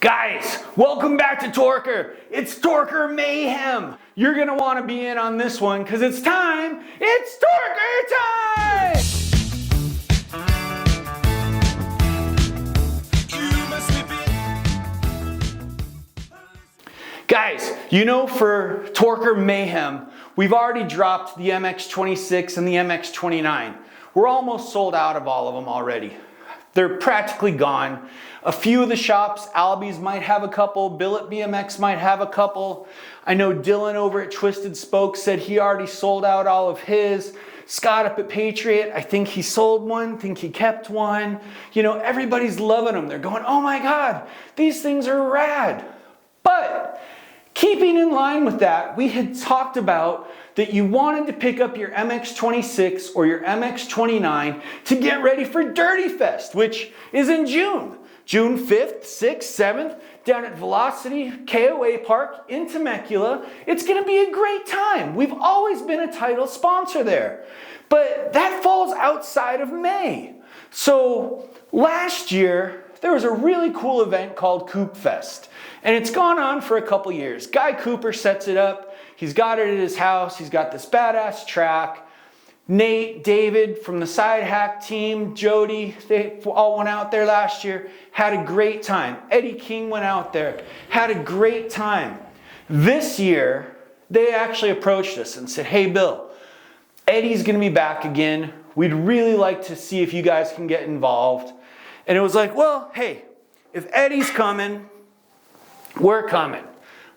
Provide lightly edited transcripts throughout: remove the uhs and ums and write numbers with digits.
Guys, welcome back to Torker. It's Torker Mayhem. You're gonna want to be in on this one because it's time. It's Torker time! Guys, you know, for Torker Mayhem, we've already dropped the MX-26 and the MX-29. We're almost sold out of all of them already. They're practically gone. A few of the shops, Albies might have a couple, Billet BMX might have a couple. I know Dylan over at Twisted Spoke said he already sold out all of his. Scott up at Patriot, I think he sold one, think he kept one. You know, everybody's loving them. They're going, oh my God, these things are rad. But keeping in line with that, we had talked about that you wanted to pick up your MX-26 or your MX-29 to get ready for Dirty Fest, which is in June. June 5th, 6th, 7th, down at Velocity KOA Park in Temecula. It's gonna be a great time. We've always been a title sponsor there, but that falls outside of May. So last year, there was a really cool event called Coupefest, and it's gone on for a couple years. Guy Cooper sets it up. He's got it at his house. He's got this badass track. Nate, David from the Side Hack team, Jody, they all went out there last year, had a great time. Eddie King went out there, had a great time. This year, they actually approached us and said, hey Bill, Eddie's gonna be back again. We'd really like to see if you guys can get involved. And it was like, well, hey, if Eddie's coming, we're coming.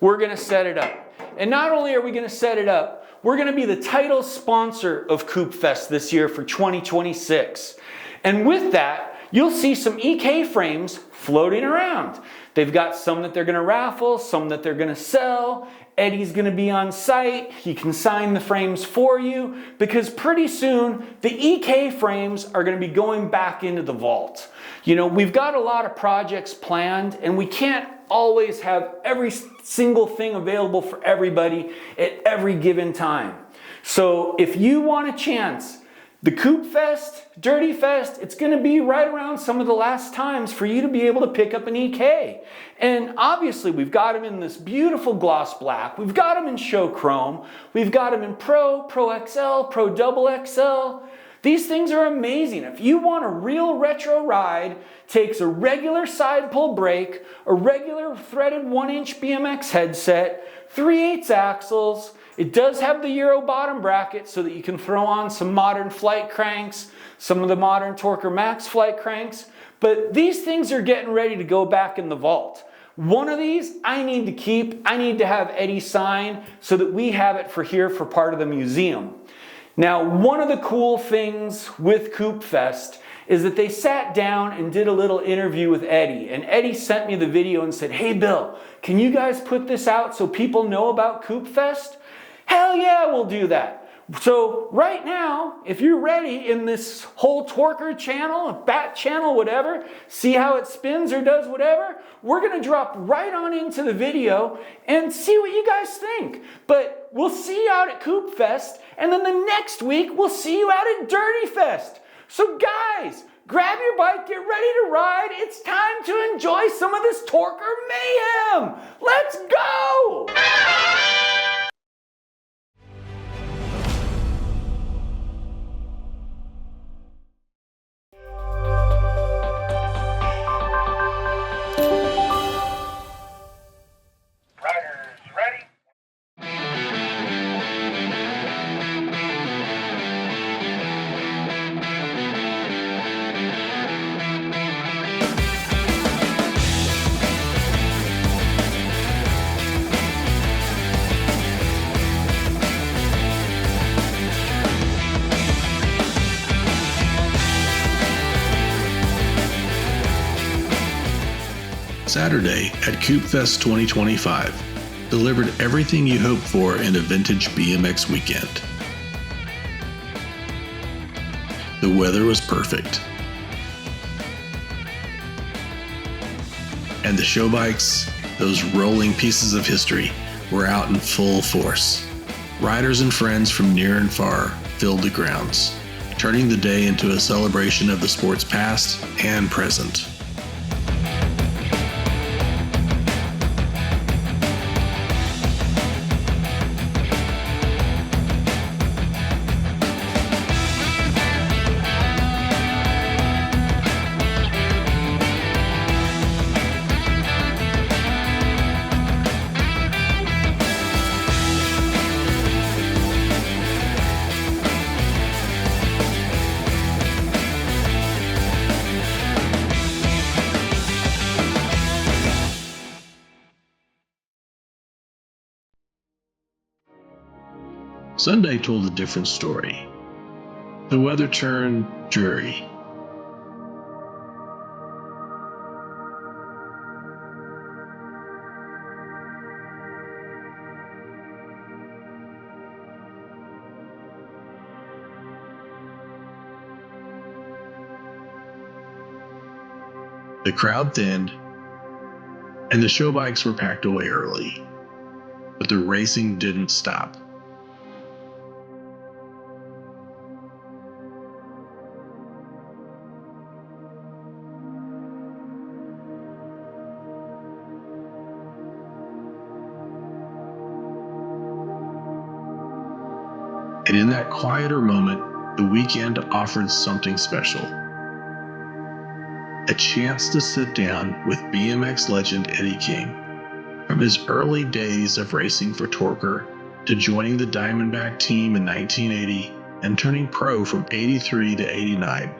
We're gonna set it up. And not only are we gonna set it up, we're gonna be the title sponsor of Coupefest this year for 2026. And with that, you'll see some EK frames floating around. They've got some that they're gonna raffle, some that they're gonna sell. Eddie's gonna be on site. He can sign the frames for you because pretty soon the EK frames are gonna be going back into the vault. You know, we've got a lot of projects planned and we can't always have every single thing available for everybody at every given time. So if you want a chance, the Coupefest, Dirty Fest, it's gonna be right around some of the last times for you to be able to pick up an EK. And obviously we've got them in this beautiful gloss black. We've got them in show chrome. We've got them in Pro, Pro XL, Pro Double XL. These things are amazing. If you want a real retro ride, takes a regular side pull brake, a regular threaded 1-inch BMX headset, 3/8 axles. It does have the Euro bottom bracket so that you can throw on some modern flight cranks, some of the modern Torker Max flight cranks. But these things are getting ready to go back in the vault. One of these I need to keep. I need to have Eddie sign so that we have it for here for part of the museum. Now, one of the cool things with Coupefest is that they sat down and did a little interview with Eddie. And Eddie sent me the video and said, hey Bill, can you guys put this out so people know about Coupefest? Hell yeah, we'll do that. So right now, if you're ready in this whole Torker channel, Bat channel, whatever, see how it spins or does whatever, we're gonna drop right on into the video and see what you guys think. But we'll see you out at Coupefest, and then the next week, we'll see you out at Dirty Fest. So guys, grab your bike, get ready to ride. It's time to enjoy some of this Torker Mayhem. Let's go! Saturday at Coupefest 2025 delivered everything you hoped for in a vintage BMX weekend. The weather was perfect, and the show bikes, those rolling pieces of history, were out in full force. Riders and friends from near and far filled the grounds, turning the day into a celebration of the sport's past and present. Sunday told a different story. The weather turned dreary. The crowd thinned, and the show bikes were packed away early. But the racing didn't stop. And in that quieter moment, the weekend offered something special. A chance to sit down with BMX legend Eddie King. From his early days of racing for Torker to joining the Diamondback team in 1980 and turning pro from 83 to 89,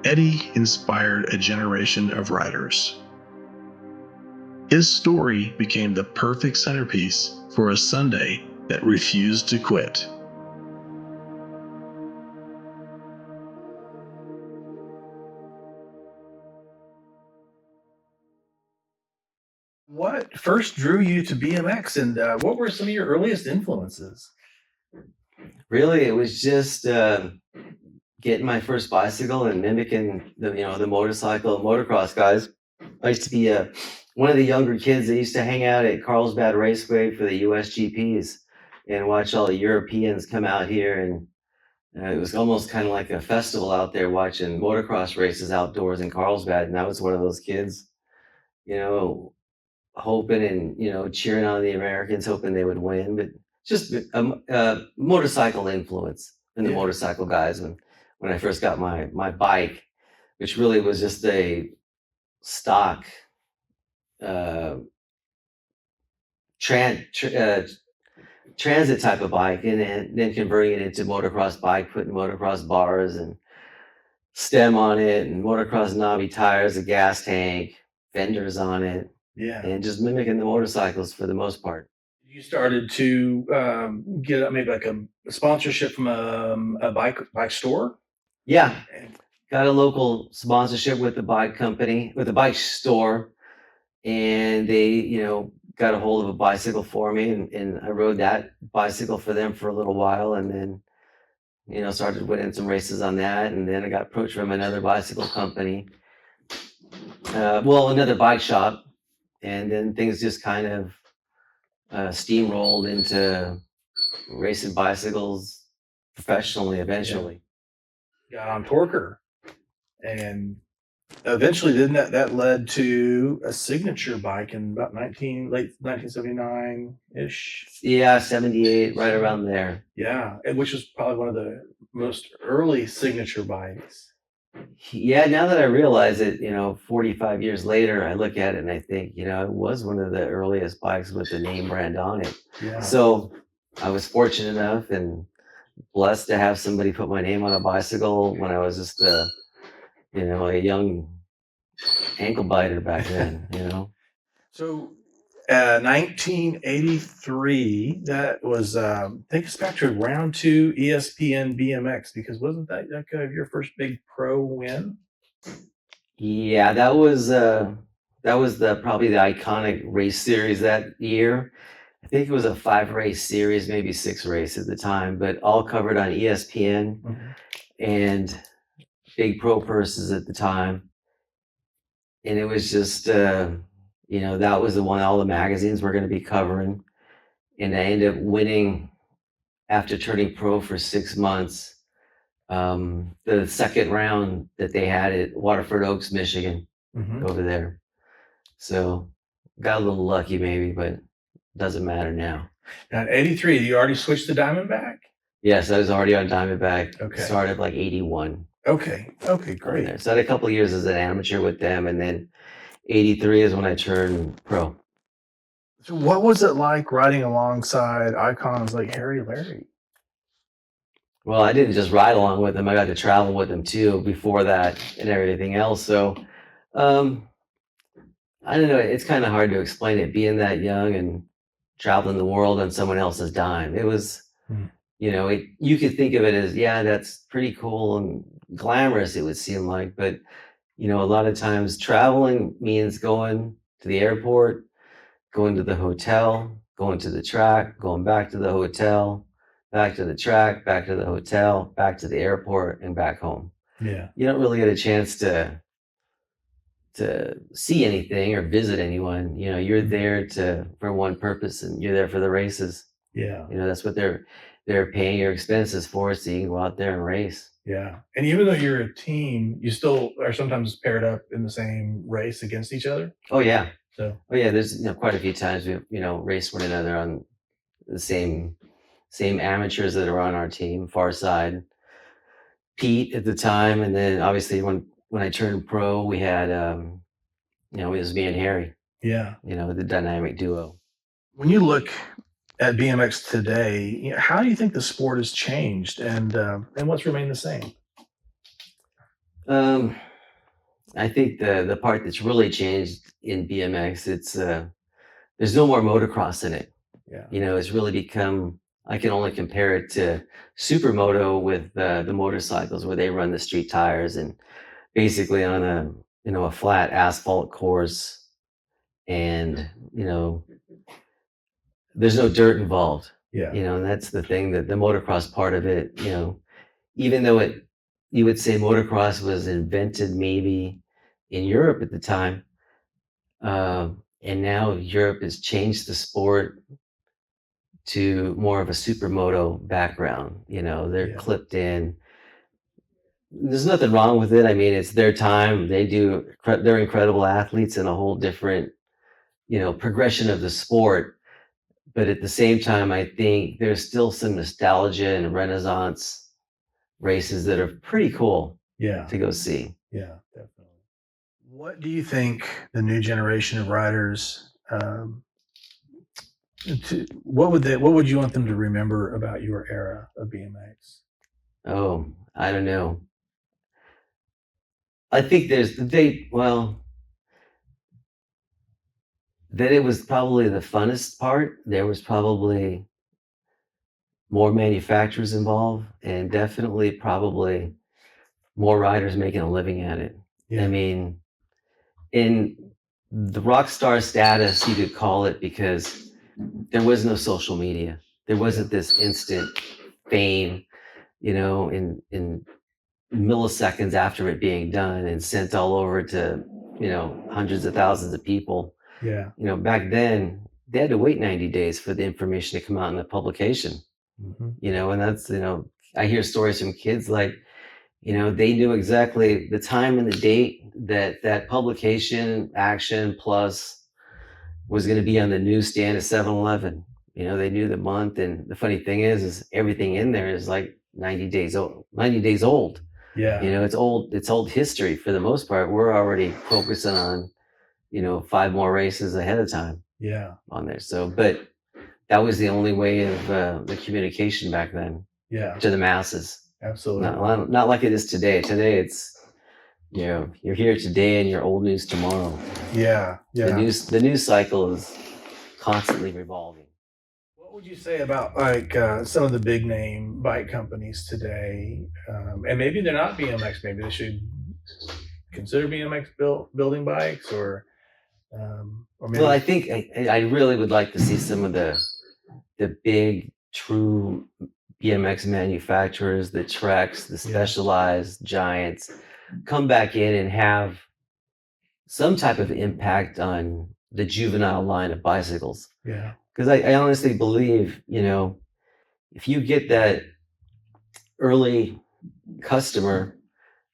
Eddie inspired a generation of riders. His story became the perfect centerpiece for a Sunday that refused to quit. What first drew you to BMX, and what were some of your earliest influences? Really, it was just getting my first bicycle and mimicking the motorcycle motocross guys. I used to be one of the younger kids that used to hang out at Carlsbad Raceway for the USGPs and watch all the Europeans come out here, and it was almost kind of like a festival out there watching motocross races outdoors in Carlsbad. And I was one of those kids, hoping and cheering on the Americans, hoping they would win, but just a motorcycle influence in the motorcycle guys when I first got my bike, which really was just a stock transit type of bike, and then converting it into motocross bike, putting motocross bars and stem on it, and motocross knobby tires, a gas tank, fenders on it. Yeah. And just mimicking the motorcycles for the most part. You started to get maybe like a sponsorship from a bike store? Yeah. Got a local sponsorship with the bike company, with the bike store. And they, got a hold of a bicycle for me, and I rode that bicycle for them for a little while, and then, started winning some races on that. And then I got approached from another bicycle company, another bike shop. And then things just kind of steamrolled into racing bicycles professionally eventually. Got on Torker, and eventually then that led to a signature bike in about late 1979-ish. Yeah, 78, right around there. Yeah, which was probably one of the most early signature bikes. Yeah, now that I realize it, 45 years later, I look at it and I think, it was one of the earliest bikes with the name brand on it. Yeah. So I was fortunate enough and blessed to have somebody put my name on a bicycle when I was just a young ankle biter back then, So 1983, that was, take us back to round 2 ESPN BMX, because wasn't that kind of your first big pro win? Yeah, that was probably the iconic race series that year. I think it was a 5-race series, maybe 6 races at the time, but all covered on ESPN. Mm-hmm. And big pro purses at the time. And it was just, that was the one all the magazines were going to be covering. And I ended up winning after turning pro for 6 months, the second round that they had at Waterford Oaks, Michigan, over there. So got a little lucky maybe, but doesn't matter now. Now in 83, you already switched to Diamondback? Yes, I was already on Diamondback. Okay. Started like 81. Okay, great. So I had a couple of years as an amateur with them, and then 83 is when I turned pro. So what was it like riding alongside icons like Harry Larry? Well, I didn't just ride along with them. I got to travel with them too before that and everything else. So I don't know. It's kind of hard to explain it, being that young and traveling the world on someone else's dime. It was you could think of it as, yeah, that's pretty cool and glamorous, it would seem like, but a lot of times traveling means going to the airport, going to the hotel, going to the track, going back to the hotel, back to the track, back to the hotel, back to the airport, and back home. Yeah. You don't really get a chance to see anything or visit anyone. You're there for one purpose, and you're there for the races. Yeah. That's what they're paying your expenses for, so you can go out there and race. Yeah. And even though you're a team, you still are sometimes paired up in the same race against each other. Oh yeah. So. Oh yeah. There's quite a few times we race one another on the same amateurs that are on our team. Far side, Pete at the time, and then obviously when I turned pro, we had it was me and Harry. Yeah. The dynamic duo. When you look at BMX today, how do you think the sport has changed, and what's remained the same? I think the part that's really changed in BMX, it's there's no more motocross in it. Yeah. It's really become, I can only compare it to supermoto with the motorcycles, where they run the street tires and basically on a flat asphalt course, and there's no dirt involved. Yeah. And that's the thing, that the motocross part of it, even though you would say motocross was invented maybe in Europe at the time, and now Europe has changed the sport to more of a supermoto background. They're clipped in. There's nothing wrong with it. I mean, it's their time. They're incredible athletes in a whole different, progression of the sport. But at the same time, I think there's still some nostalgia and Renaissance races that are pretty cool to go see. Yeah, definitely. What do you think the new generation of riders, what would you want them to remember about your era of BMX? Oh, I don't know. I think that it was probably the funnest part. There was probably more manufacturers involved, and definitely probably more riders making a living at it. Yeah. I mean, in the rock star status, you could call it, because there was no social media. There wasn't this instant fame, in milliseconds after it being done and sent all over to, hundreds of thousands of people. Yeah. Back then they had to wait 90 days for the information to come out in the publication. Mm-hmm. And that's, I hear stories from kids like, they knew exactly the time and the date that publication Action Plus was going to be on the newsstand at 7-Eleven. They knew the month, and the funny thing is everything in there is like 90 days old. Yeah. It's old history for the most part. We're already focusing on, 5 more races ahead of time. Yeah. On there. So, but that was the only way of the communication back then. Yeah. To the masses. Absolutely. Not like it is today. Today it's, you're here today and you're old news tomorrow. Yeah. Yeah. The news cycle is constantly revolving. What would you say about like some of the big name bike companies today? And maybe they're not BMX. Maybe they should consider BMX building bikes, or maybe. Well, I think I really would like to see some of the big true BMX manufacturers, the Treks, the Specialized giants, come back in and have some type of impact on the juvenile line of bicycles. Yeah. Because I honestly believe, if you get that early customer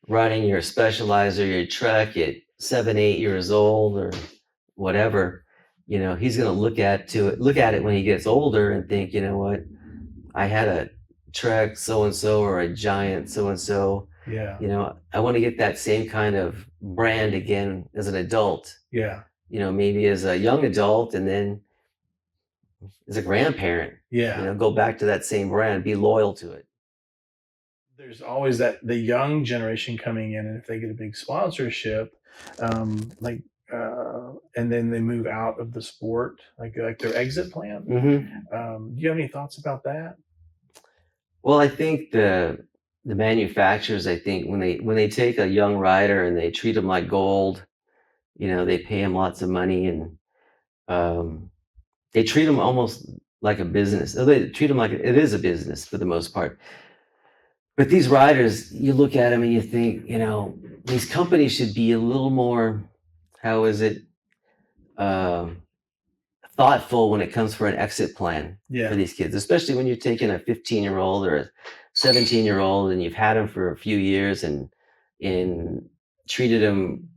riding your Specialized or your Trek at 7, 8 years old or whatever, he's going to look at it when he gets older and think, what, I had a Trek so-and-so or a Giant so-and-so. Yeah. I want to get that same kind of brand again as an adult. Yeah. Maybe as a young adult, and then as a grandparent. Yeah. Go back to that same brand, be loyal to it. There's always the young generation coming in, and if they get a big sponsorship, and then they move out of the sport, like their exit plan. Mm-hmm. Do you have any thoughts about that? Well, I think the manufacturers, I think when they take a young rider and they treat them like gold, they pay them lots of money, and they treat them almost like a business. They treat them like it is a business for the most part. But these riders, you look at them and you think, these companies should be a little more, how is it, thoughtful when it comes for an exit plan for these kids, especially when you're taking a 15-year-old or a 17-year-old and you've had them for a few years and treated them,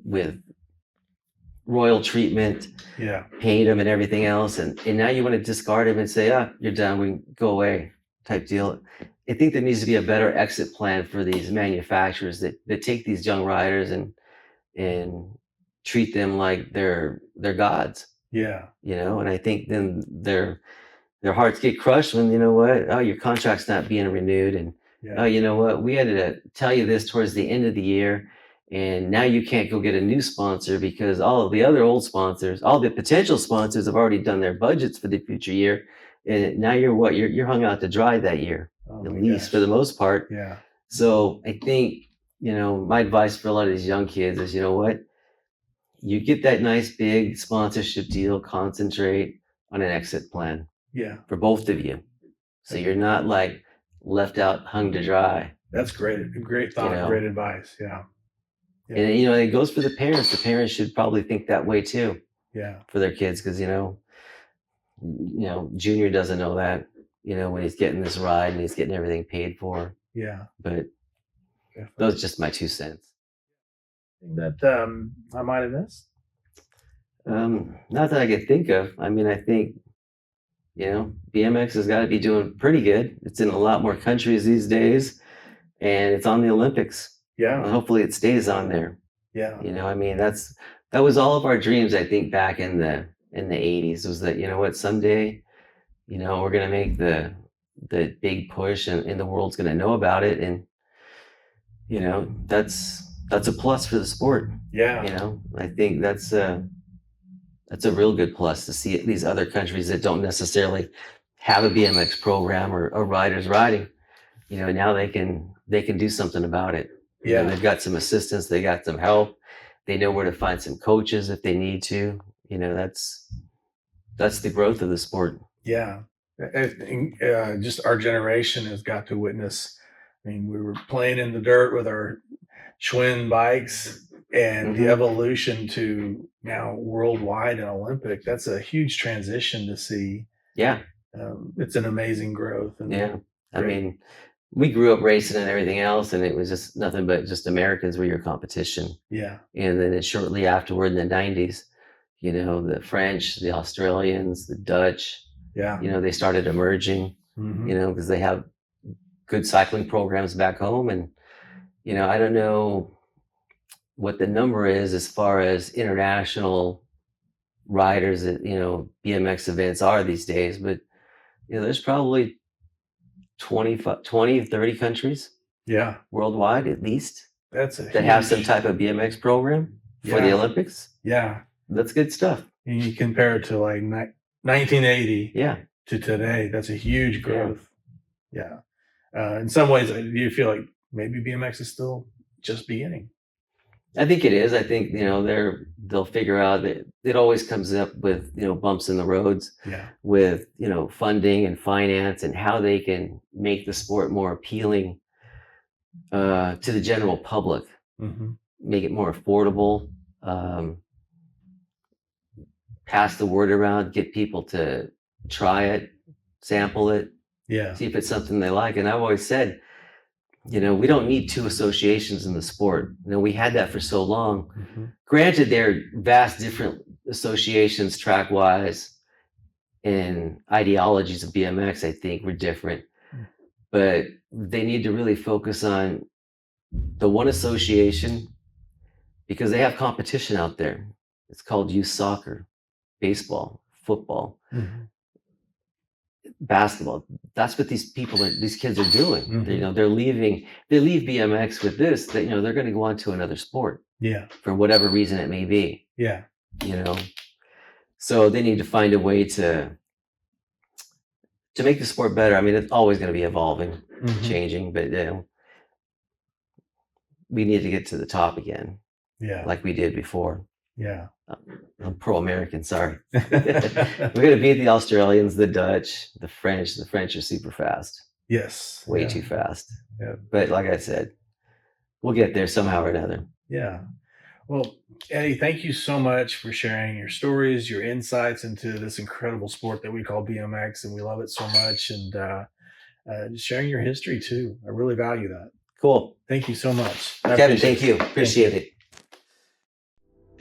with royal treatment, paid them and everything else, and now you want to discard them and say, you're done, we can go away type deal. I think there needs to be a better exit plan for these manufacturers that take these young riders and treat them like they're gods. And I think then their hearts get crushed when, your contract's not being renewed, and we had to tell you this towards the end of the year, and now you can't go get a new sponsor because all of the other old sponsors, all the potential sponsors have already done their budgets for the future year, and now you're hung out to dry that year, at least for the most part. So I think, my advice for a lot of these young kids is, you get that nice big sponsorship deal, concentrate on an exit plan for both of you, so you're not like left out hung to dry. That's great thought. Great advice. And it goes for the parents. The parents should probably think that way too for their kids, because Junior doesn't know that, when he's getting this ride and he's getting everything paid for. But those are just my 2 cents. That I might have missed? Not that I could think of. I mean, I think, BMX has got to be doing pretty good. It's in a lot more countries these days, and it's on the Olympics. And hopefully it stays on there. I mean, that was all of our dreams, I think, back in the 80s, was that, someday, we're going to make the big push, and the world's going to know about it. And, that's a plus for the sport. I think that's a real good plus to see these other countries that don't necessarily have a BMX program or riders riding. Now they can do something about it. They've got some assistance, they got some help, they know where to find some coaches if they need to. That's the growth of the sport. I think just our generation has got to witness. I mean, we were playing in the dirt with our Schwinn bikes, and the evolution to now worldwide and Olympic. That's a huge transition to see. It's an amazing growth. And I mean, we grew up racing and everything else, and it was just nothing but just Americans were your competition. And then shortly afterward, in the 90s, the French, the Australians, the Dutch, they started emerging, because they have good cycling programs back home. And I don't know what the number is as far as international riders at, BMX events are these days, but, there's probably 20, 30 countries worldwide, at least, that have some type of BMX program for the Olympics. That's good stuff. And you compare it to like 1980 to today, that's a huge growth. In some ways, do you feel like maybe BMX is still just beginning? I think it is. I think, they'll figure out that it always comes up with, bumps in the roads with, funding and finance, and how they can make the sport more appealing to the general public, make it more affordable, pass the word around, get people to try it, sample it, see if it's something they like. And I've always said, we don't need 2 associations in the sport. We had that for so long. Granted, they're vast different associations track-wise, and ideologies of BMX, I think, were different. But they need to really focus on the one association, because they have competition out there. It's called youth soccer, baseball, football, basketball. That's what these kids are doing. They leave BMX with this, that they're going to go on to another sport for whatever reason it may be. So they need to find a way to to make the sport better. I mean, it's always going to be evolving, Mhm. changing, but we need to get to the top again, Yeah. like we did before. Yeah. I'm pro-American, sorry. We're going to beat the Australians, the Dutch, the French. The French are super fast, Yes. way Yeah. too fast. Yeah. But like I said, we'll get there somehow or another. Yeah. Well, Eddie, thank you so much for sharing your stories, your insights into this incredible sport that we call BMX, and we love it so much. And just sharing your history too. I really value that. Cool. Thank you so much. Kevin, thank you. Appreciate it.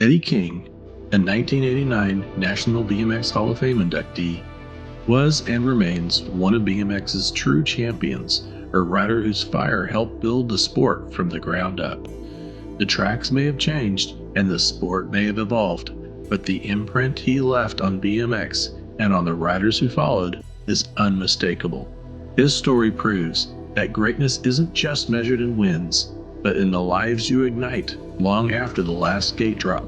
Eddie King, a 1989 National BMX Hall of Fame inductee, was and remains one of BMX's true champions, a rider whose fire helped build the sport from the ground up. The tracks may have changed and the sport may have evolved, but the imprint he left on BMX and on the riders who followed is unmistakable. His story proves that greatness isn't just measured in wins, but in the lives you ignite long after the last skate drop.